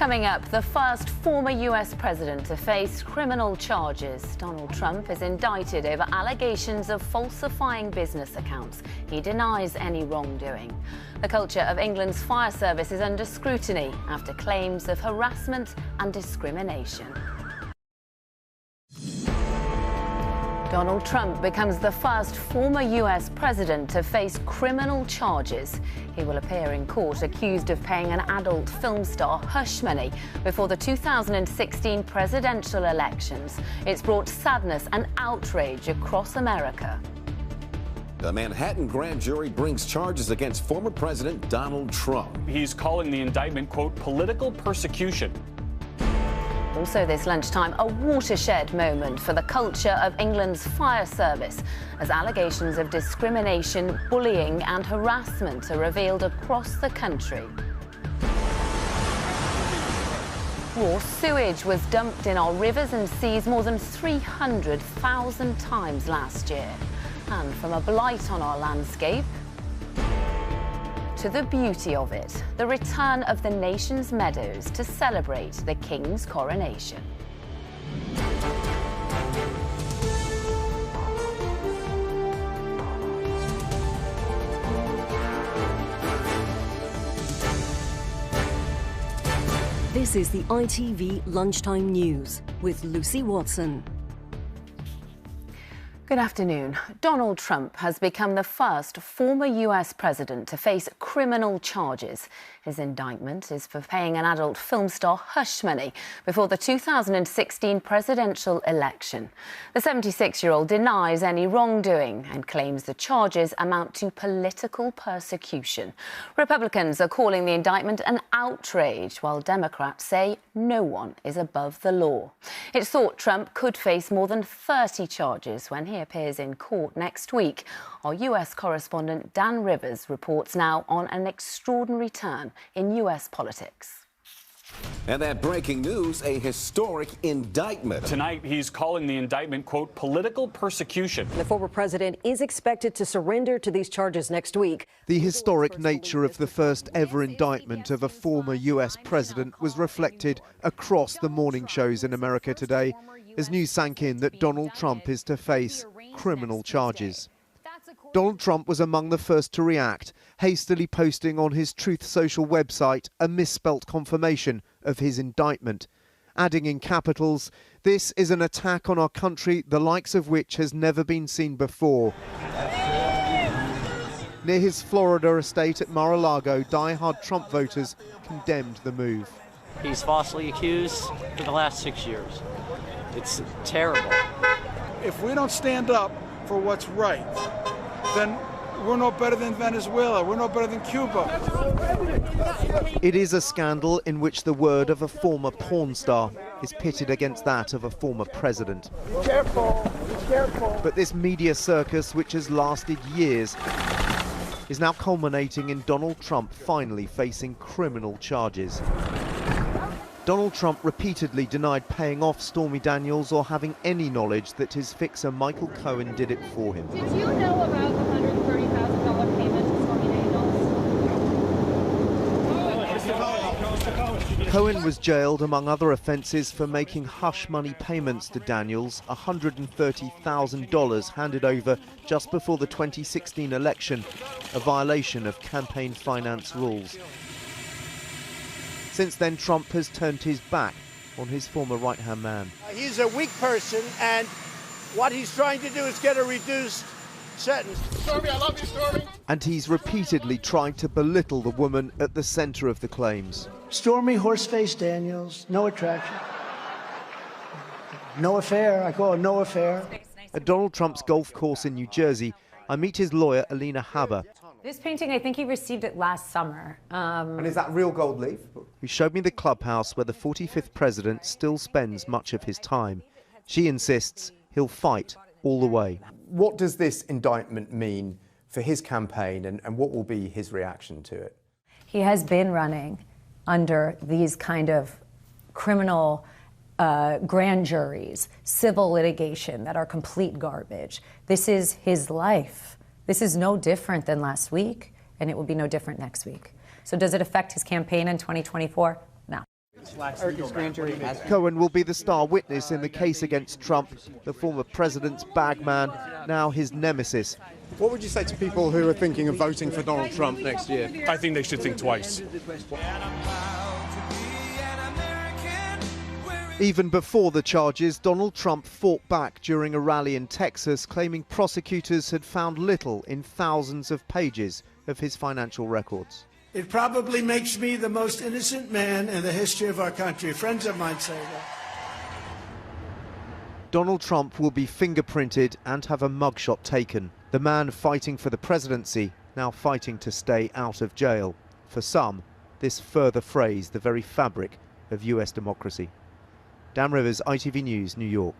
Coming up, the first former US president to face criminal charges. Donald Trump is indicted over allegations of falsifying business accounts. He denies any wrongdoing. The culture of England's fire service is under scrutiny after claims of harassment and discrimination. Donald Trump becomes the first former US president to face criminal charges. He will appear in court accused of paying an adult film star hush money before the 2016 presidential elections. It's brought sadness and outrage across America. The Manhattan grand jury brings charges against former President Donald Trump. He's calling the indictment, quote, political persecution. Also this lunchtime, a watershed moment for the culture of England's fire service as allegations of discrimination, bullying and harassment are revealed across the country. Raw sewage was dumped in our rivers and seas more than 300,000 times last year. And from a blight on our landscape to the beauty of it, the return of the nation's meadows to celebrate the King's coronation. This is the ITV Lunchtime News with Lucy Watson. Good afternoon. Donald Trump has become the first former US president to face criminal charges. His indictment is for paying an adult film star hush money before the 2016 presidential election. The 76-year-old denies any wrongdoing and claims the charges amount to political persecution. Republicans are calling the indictment an outrage, while Democrats say no one is above the law. It's thought Trump could face more than 30 charges when he appears in court next week. Our US correspondent Dan Rivers reports now on an extraordinary turn in US politics. And that breaking news, a historic indictment. Tonight, he's calling the indictment, quote, political persecution. The former president is expected to surrender to these charges next week. The historic nature of the first ever indictment of a former US president was reflected across the morning shows in America today as news sank in that Donald Trump is to face criminal charges. Donald Trump was among the first to react, hastily posting on his Truth Social website a misspelt confirmation of his indictment, adding in capitals, "This is an attack on our country, the likes of which has never been seen before." Near his Florida estate at Mar-a-Lago, die-hard Trump voters condemned the move. He's falsely accused for the last 6 years. It's terrible. If we don't stand up for what's right, then we're no better than Venezuela. We're no better than Cuba. It is a scandal in which the word of a former porn star is pitted against that of a former president. Be careful, be careful. But this media circus, which has lasted years, is now culminating in Donald Trump finally facing criminal charges. Donald Trump repeatedly denied paying off Stormy Daniels or having any knowledge that his fixer Michael Cohen did it for him. Did you know about the $130,000 payment to Stormy Daniels? Cohen was jailed, among other offences, for making hush money payments to Daniels, $130,000 handed over just before the 2016 election, a violation of campaign finance rules. Since then, Trump has turned his back on his former right-hand man. He's a weak person, and what he's trying to do is get a reduced sentence. Stormy, I love you, Stormy. And he's repeatedly tried to belittle the woman at the centre of the claims. Stormy Horseface Daniels, no attraction. No affair, I call it no affair. At Donald Trump's golf course in New Jersey, I meet his lawyer, Alina Haber. This painting, I think he received it last summer. And is that real gold leaf? Who showed me the clubhouse where the 45th president still spends much of his time. She insists he'll fight all the way. What does this indictment mean for his campaign, and what will be his reaction to it? He has been running under these kind of criminal grand juries, civil litigation that are complete garbage. This is his life. This is no different than last week, and it will be no different next week. So does it affect his campaign in 2024? No. Cohen will be the star witness in the case against Trump, the former president's bagman, now his nemesis. What would you say to people who are thinking of voting for Donald Trump next year? I think they should think twice. Even before the charges, Donald Trump fought back during a rally in Texas, claiming prosecutors had found little in thousands of pages of his financial records. It probably makes me the most innocent man in the history of our country. Friends of mine say that. Donald Trump will be fingerprinted and have a mugshot taken. The man fighting for the presidency, now fighting to stay out of jail. For some, this further frays the very fabric of US democracy. Dan Rivers, ITV News, New York.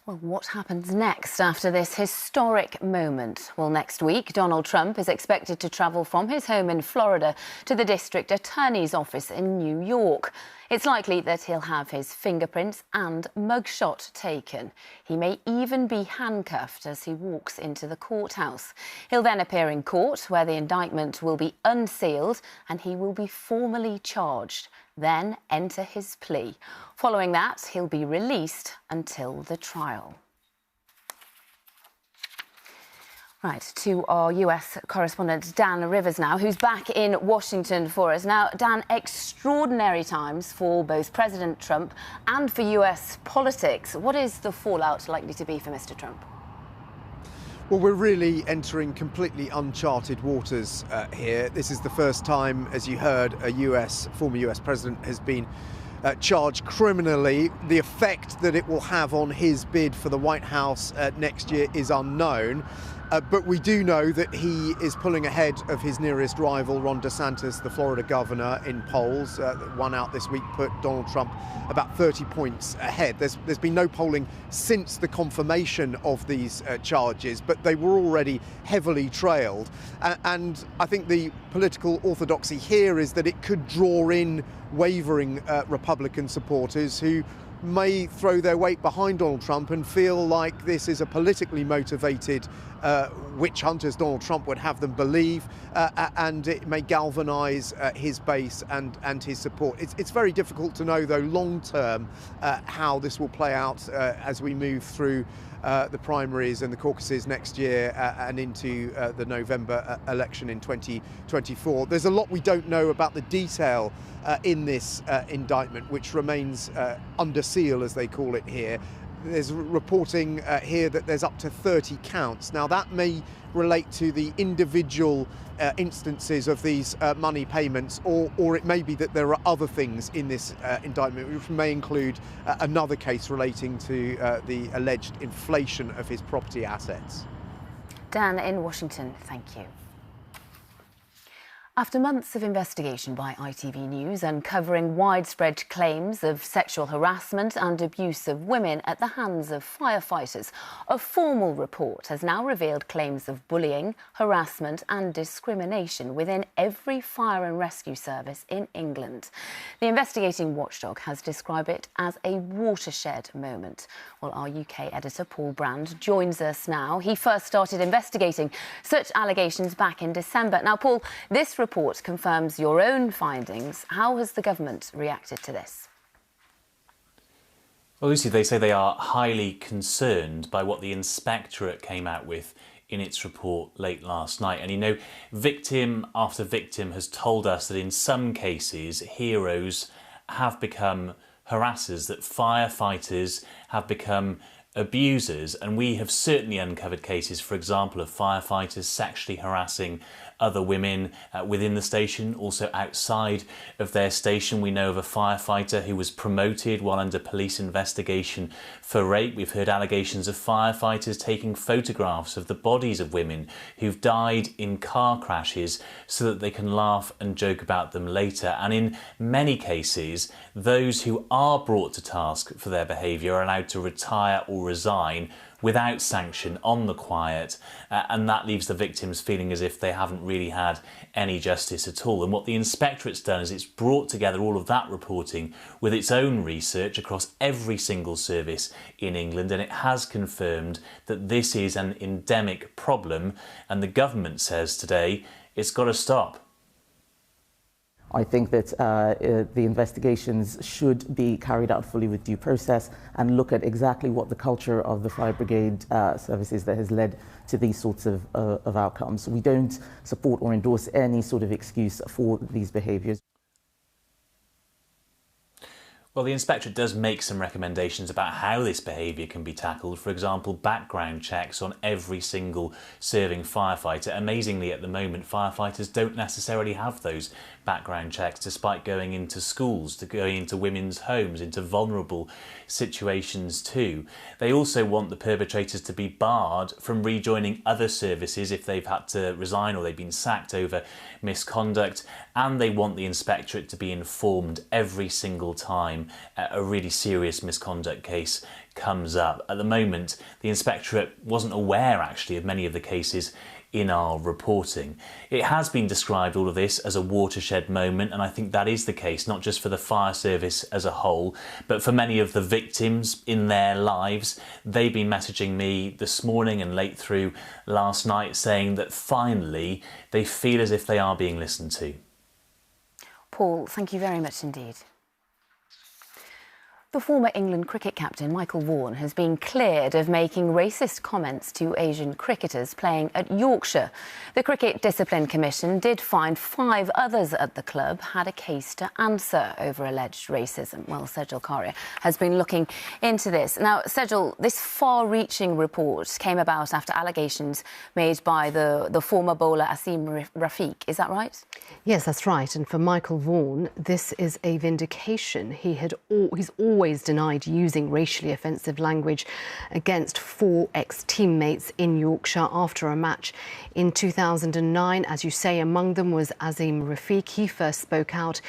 Well, what happens next after this historic moment? Well, next week, Donald Trump is expected to travel from his home in Florida to the district attorney's office in New York. It's likely that he'll have his fingerprints and mugshot taken. He may even be handcuffed as he walks into the courthouse. He'll then appear in court, where the indictment will be unsealed and he will be formally charged, then enter his plea. Following that, he'll be released until the trial. Right, to our US correspondent Dan Rivers now, who's back in Washington for us. Now, Dan, extraordinary times for both President Trump and for US politics. What is the fallout likely to be for Mr. Trump? Well, we're really entering completely uncharted waters here. This is the first time, as you heard, a former US president has been charged criminally. The effect that it will have on his bid for the White House next year is unknown. But we do know that he is pulling ahead of his nearest rival, Ron DeSantis, the Florida governor, in polls. One out this week put Donald Trump about 30 points ahead. There's been no polling since the confirmation of these charges, but they were already heavily trailed. And I think the political orthodoxy here is that it could draw in wavering Republican supporters who may throw their weight behind Donald Trump and feel like this is a politically motivated witch hunt, as Donald Trump would have them believe, and it may galvanise his base and his support. It's very difficult to know, though, long term how this will play out as we move through the primaries and the caucuses next year and into the November election in 2024. There's a lot we don't know about the detail in this indictment, which remains under seal, as they call it here. There's reporting here that there's up to 30 counts. Now, that may relate to the individual instances of these money payments, or it may be that there are other things in this indictment, which may include another case relating to the alleged inflation of his property assets. Dan in Washington, thank you. After months of investigation by ITV News uncovering widespread claims of sexual harassment and abuse of women at the hands of firefighters, a formal report has now revealed claims of bullying, harassment and discrimination within every fire and rescue service in England. The investigating watchdog has described it as a watershed moment. Well, our UK editor Paul Brand joins us now. He first started investigating such allegations back in December. Now, Paul, this report confirms your own findings. How has the government reacted to this? Well, Lucy, they say they are highly concerned by what the inspectorate came out with in its report late last night. And, you know, victim after victim has told us that in some cases, heroes have become harassers, that firefighters have become abusers. And we have certainly uncovered cases, for example, of firefighters sexually harassing other women within the station, also outside of their station. We know of a firefighter who was promoted while under police investigation for rape. We've heard allegations of firefighters taking photographs of the bodies of women who've died in car crashes so that they can laugh and joke about them later. And in many cases, those who are brought to task for their behaviour are allowed to retire or resign without sanction, on the quiet, and that leaves the victims feeling as if they haven't really had any justice at all. And what the inspectorate's done is it's brought together all of that reporting with its own research across every single service in England, and it has confirmed that this is an endemic problem, and the government says today it's got to stop. I think that the investigations should be carried out fully with due process and look at exactly what the culture of the fire brigade services that has led to these sorts of outcomes. We don't support or endorse any sort of excuse for these behaviours. Well, the inspectorate does make some recommendations about how this behaviour can be tackled. For example, background checks on every single serving firefighter. Amazingly, at the moment, firefighters don't necessarily have those background checks, despite going into schools, going into women's homes, into vulnerable situations too. They also want the perpetrators to be barred from rejoining other services if they've had to resign or they've been sacked over misconduct, and they want the inspectorate to be informed every single time a really serious misconduct case comes up. At the moment, the inspectorate wasn't aware actually of many of the cases in our reporting. It has been described, all of this, as a watershed moment, and I think that is the case, not just for the fire service as a whole, but for many of the victims in their lives. They've been messaging me this morning and late through last night saying that finally they feel as if they are being listened to. Paul, thank you very much indeed. The former England cricket captain Michael Vaughan has been cleared of making racist comments to Asian cricketers playing at Yorkshire. The Cricket Discipline Commission did find 5 others at the club had a case to answer over alleged racism. Well, Sejal Karia has been looking into this. Now, Sejal, this far-reaching report came about after allegations made by the former bowler Asim Rafiq. Is that right? Yes, that's right. And for Michael Vaughan, this is a vindication. He's always denied using racially offensive language against 4 ex-teammates in Yorkshire after a match in 2009. As you say, among them was Asim Rafiq. He first spoke out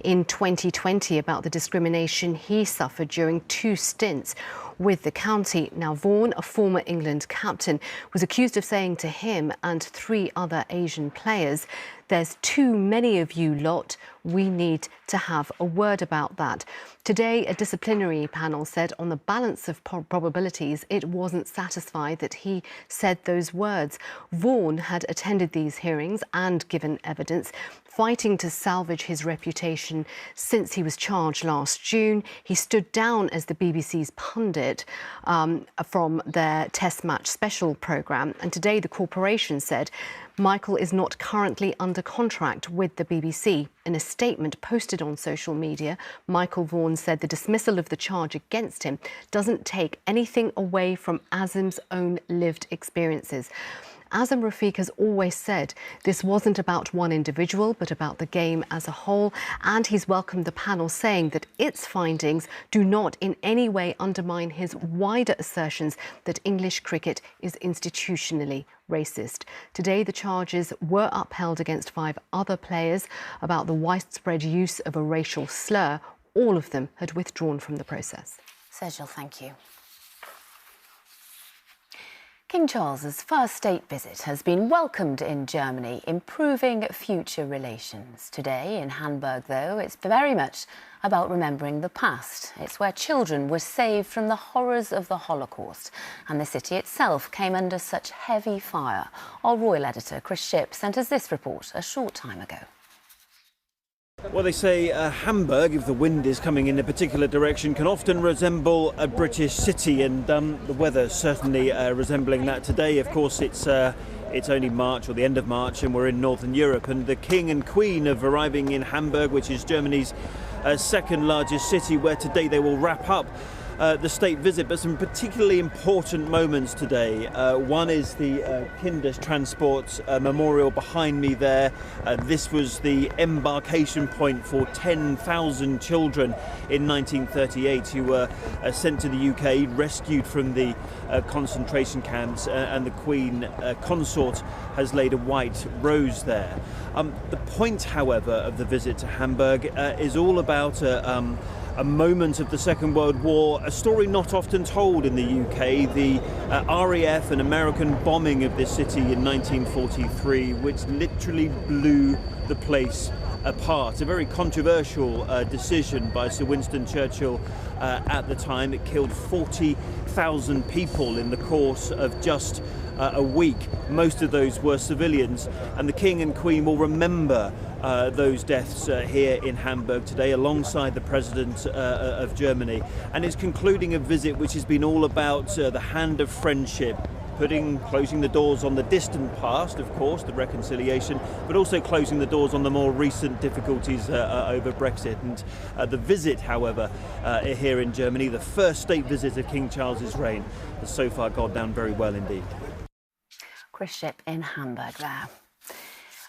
in 2020 about the discrimination he suffered during 2 stints with the county. Now, Vaughan, a former England captain, was accused of saying to him and 3 other Asian players, "There's too many of you lot. We need to have a word about that." Today, a disciplinary panel said on the balance of probabilities, it wasn't satisfied that he said those words. Vaughan had attended these hearings and given evidence, fighting to salvage his reputation since he was charged last June. He stood down as the BBC's pundit from their Test Match special programme. And today the corporation said Michael is not currently under contract with the BBC. In a statement posted on social media, Michael Vaughan said the dismissal of the charge against him doesn't take anything away from Asim's own lived experiences. Asim Rafiq has always said this wasn't about one individual, but about the game as a whole. And he's welcomed the panel, saying that its findings do not in any way undermine his wider assertions that English cricket is institutionally racist. Today, the charges were upheld against 5 other players about the widespread use of a racial slur. All of them had withdrawn from the process. Sejal, thank you. King Charles's first state visit has been welcomed in Germany, improving future relations. Today in Hamburg, though, it's very much about remembering the past. It's where children were saved from the horrors of the Holocaust, and the city itself came under such heavy fire. Our royal editor, Chris Shipp, sent us this report a short time ago. Well, they say Hamburg, if the wind is coming in a particular direction, can often resemble a British city, and the weather certainly resembling that today. Of course, it's only March, or the end of March, and we're in Northern Europe, and the King and Queen of arriving in Hamburg, which is Germany's second largest city, where today they will wrap up the state visit. But some particularly important moments today. One is the Kindertransport memorial behind me there. This was the embarkation point for 10,000 children in 1938 who were sent to the UK, rescued from the concentration camps, and the Queen consort has laid a white rose there. The point, however, of the visit to Hamburg is all about a moment of the Second World War, a story not often told in the UK, the RAF and American bombing of this city in 1943, which literally blew the place apart. A very controversial decision by Sir Winston Churchill at the time. It killed 40,000 people in the course of just a week. Most of those were civilians, and the King and Queen will remember those deaths here in Hamburg today alongside the President of Germany, and is concluding a visit which has been all about the hand of friendship, closing the doors on the distant past, of course, the reconciliation, but also closing the doors on the more recent difficulties over Brexit. And the visit, however, here in Germany, the first state visit of King Charles's reign, has so far gone down very well indeed. Chris Ship in Hamburg there.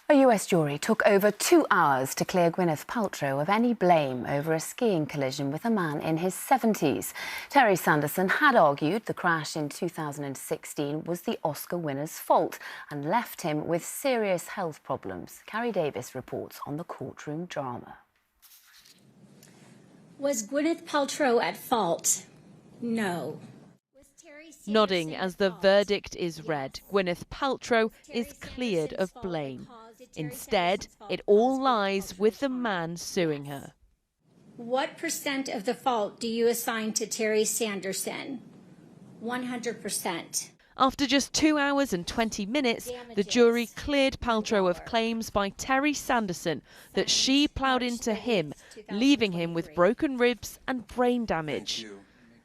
A US jury took over 2 hours to clear Gwyneth Paltrow of any blame over a skiing collision with a man in his 70s. Terry Sanderson had argued the crash in 2016 was the Oscar winner's fault and left him with serious health problems. Carrie Davis reports on the courtroom drama. Was Gwyneth Paltrow at fault? No. Nodding as the verdict is read, Gwyneth Paltrow is cleared of blame. Instead, it all lies with the man suing her. What % of the fault do you assign to Terry Sanderson? 100%. After just 2 hours and 20 minutes, the jury cleared Paltrow of claims by Terry Sanderson that she ploughed into him, leaving him with broken ribs and brain damage.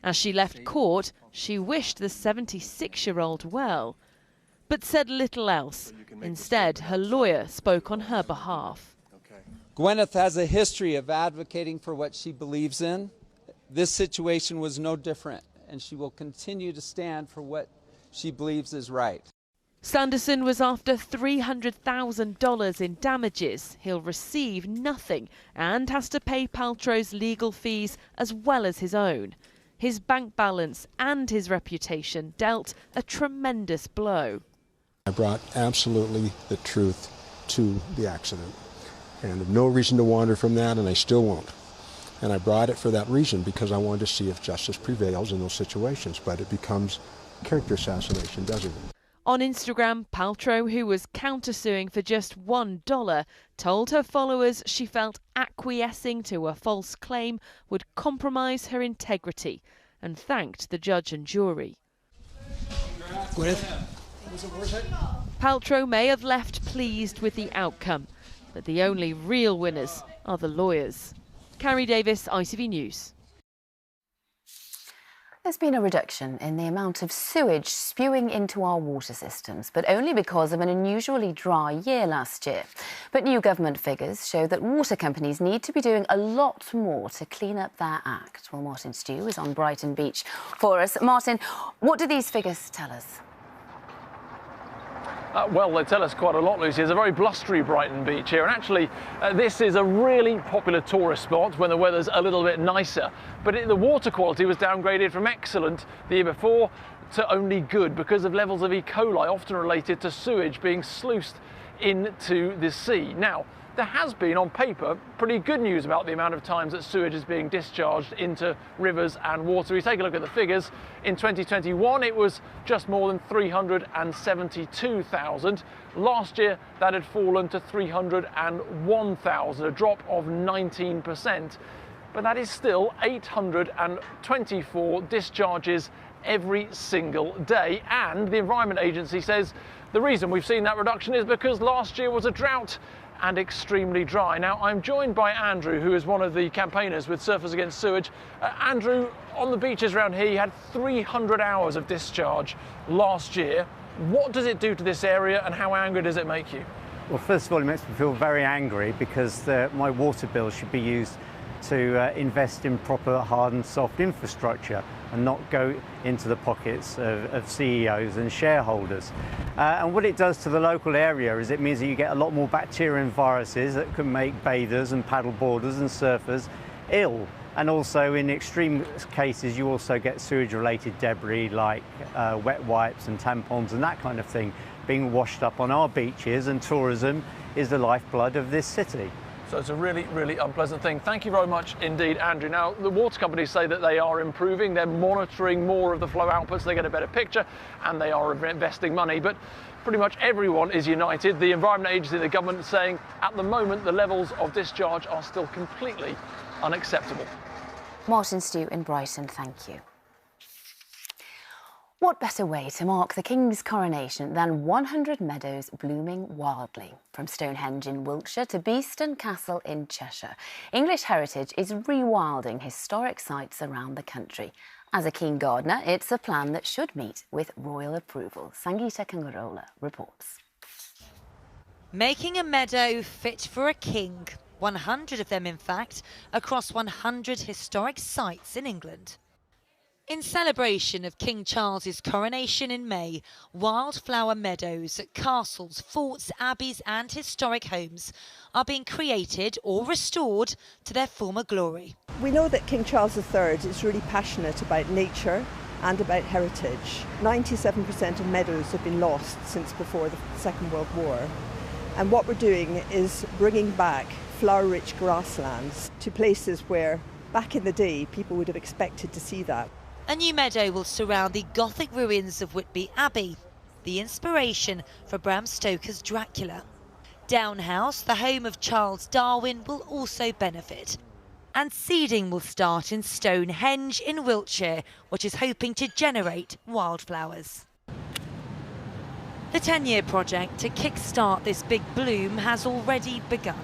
As she left court, she wished the 76-year-old well, but said little else. Instead, her lawyer spoke on her behalf. Gwyneth has a history of advocating for what she believes in. This situation was no different, and she will continue to stand for what she believes is right. Sanderson was after $300,000 in damages. He'll receive nothing and has to pay Paltrow's legal fees as well as his own. His bank balance and his reputation dealt a tremendous blow. I brought absolutely the truth to the accident, and have no reason to wander from that, and I still won't. And I brought it for that reason, because I wanted to see if justice prevails in those situations, but it becomes character assassination, doesn't it? On Instagram, Paltrow, who was countersuing for just $1, told her followers she felt acquiescing to a false claim would compromise her integrity, and thanked the judge and jury. Gwyneth, was it worth it? Paltrow may have left pleased with the outcome, but the only real winners are the lawyers. Carrie Davis, ITV News. There's been a reduction in the amount of sewage spewing into our water systems, but only because of an unusually dry year last year. But new government figures show that water companies need to be doing a lot more to clean up their act. Well, Martin Stew is on Brighton Beach for us. Martin, what do these figures tell us? Well, they tell us quite a lot, Lucy. It's a very blustery Brighton Beach here, and actually this is a really popular tourist spot when the weather's a little bit nicer. But the water quality was downgraded from excellent the year before to only good because of levels of E. coli, often related to sewage being sluiced into the sea. Now, there has been, on paper, pretty good news about the amount of times that sewage is being discharged into rivers and water. We take a look at the figures. In 2021, it was just more than 372,000. Last year, that had fallen to 301,000, a drop of 19%. But that is still 824 discharges every single day. And the Environment Agency says the reason we've seen that reduction is because last year was a drought and extremely dry. Now, I'm joined by Andrew, who is one of the campaigners with Surfers Against Sewage. Andrew, on the beaches around here, you had 300 hours of discharge last year. What does it do to this area, and how angry does it make you? Well, first of all, it makes me feel very angry because my water bill should be used to invest in proper hard and soft infrastructure and not go into the pockets of CEOs and shareholders. And what it does to the local area is it means that you get a lot more bacteria and viruses that can make bathers and paddle boarders and surfers ill. And also in extreme cases you also get sewage related debris like wet wipes and tampons and that kind of thing being washed up on our beaches, and tourism is the lifeblood of this city. So it's a really, really unpleasant thing. Thank you very much indeed, Andrew. Now, the water companies say that they are improving. They're monitoring more of the flow outputs. They get a better picture and they are investing money. But pretty much everyone is united. The Environment Agency, the government, saying at the moment the levels of discharge are still completely unacceptable. Martin Stew in Brighton, thank you. What better way to mark the King's coronation than 100 meadows blooming wildly? From Stonehenge in Wiltshire to Beeston Castle in Cheshire, English Heritage is rewilding historic sites around the country. As a keen gardener, it's a plan that should meet with royal approval. Sangeeta Kangarola reports. Making a meadow fit for a king. 100 of them, in fact, across 100 historic sites in England. In celebration of King Charles's coronation in May, wildflower meadows at castles, forts, abbeys and historic homes are being created or restored to their former glory. We know that King Charles III is really passionate about nature and about heritage. 97% of meadows have been lost since before the Second World War. And what we're doing is bringing back flower-rich grasslands to places where, back in the day, people would have expected to see that. A new meadow will surround the Gothic ruins of Whitby Abbey, the inspiration for Bram Stoker's Dracula. Down House, the home of Charles Darwin, will also benefit. And seeding will start in Stonehenge in Wiltshire, which is hoping to generate wildflowers. The 10-year project to kick-start this big bloom has already begun.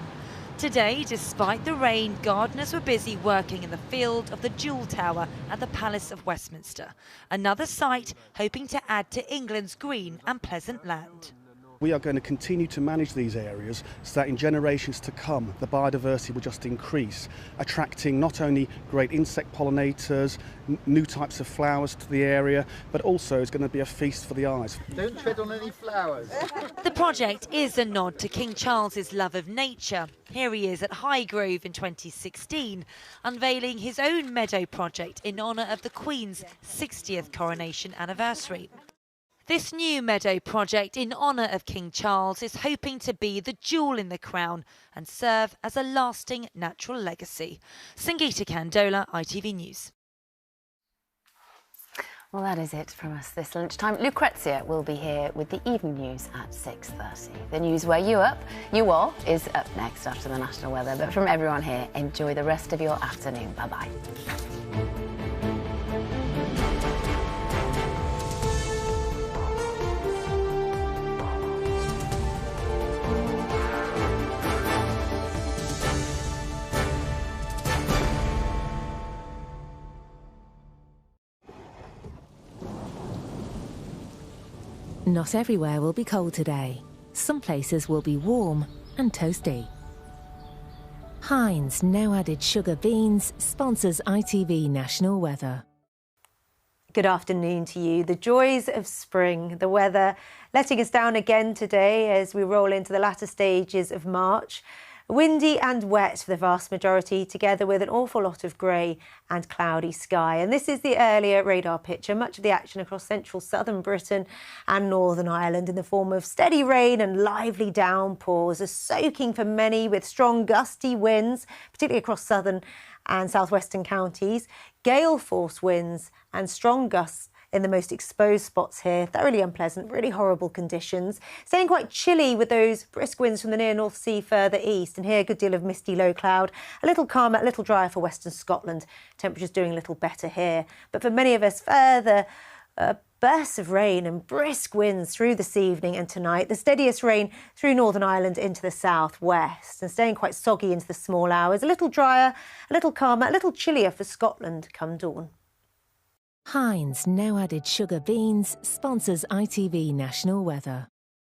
Today, despite the rain, gardeners were busy working in the field of the Jewel Tower at the Palace of Westminster, another site hoping to add to England's green and pleasant land. We are going to continue to manage these areas so that in generations to come the biodiversity will just increase, attracting not only great insect pollinators, new types of flowers to the area, but also it's going to be a feast for the eyes. Don't tread on any flowers. The project is a nod to King Charles's love of nature. Here he is at Highgrove in 2016, unveiling his own meadow project in honour of the Queen's 60th coronation anniversary. This new meadow project in honour of King Charles is hoping to be the jewel in the crown and serve as a lasting natural legacy. Sangeeta Kandola, ITV News. Well, that is it from us this lunchtime. Lucrezia will be here with the evening news at 6:30. The news where you are, is up next after the national weather. But from everyone here, enjoy the rest of your afternoon. Bye-bye. Not everywhere will be cold today. Some places will be warm and toasty. Heinz no added sugar beans sponsors ITV National Weather. Good afternoon to you. The joys of spring, the weather letting us down again today as we roll into the latter stages of March. Windy and wet for the vast majority, together with an awful lot of grey and cloudy sky. And this is the earlier radar picture. Much of the action across central southern Britain and Northern Ireland in the form of steady rain and lively downpours are soaking for many, with strong gusty winds, particularly across southern and southwestern counties, gale force winds and strong gusts in the most exposed spots here. Thoroughly unpleasant, really horrible conditions. Staying quite chilly with those brisk winds from the near North Sea further east. And here a good deal of misty low cloud. A little calmer, a little drier for western Scotland. Temperatures doing a little better here. But for many of us, further bursts of rain and brisk winds through this evening and tonight. The steadiest rain through Northern Ireland into the southwest. And staying quite soggy into the small hours. A little drier, a little calmer, a little chillier for Scotland come dawn. Heinz no added sugar beans sponsors ITV National Weather.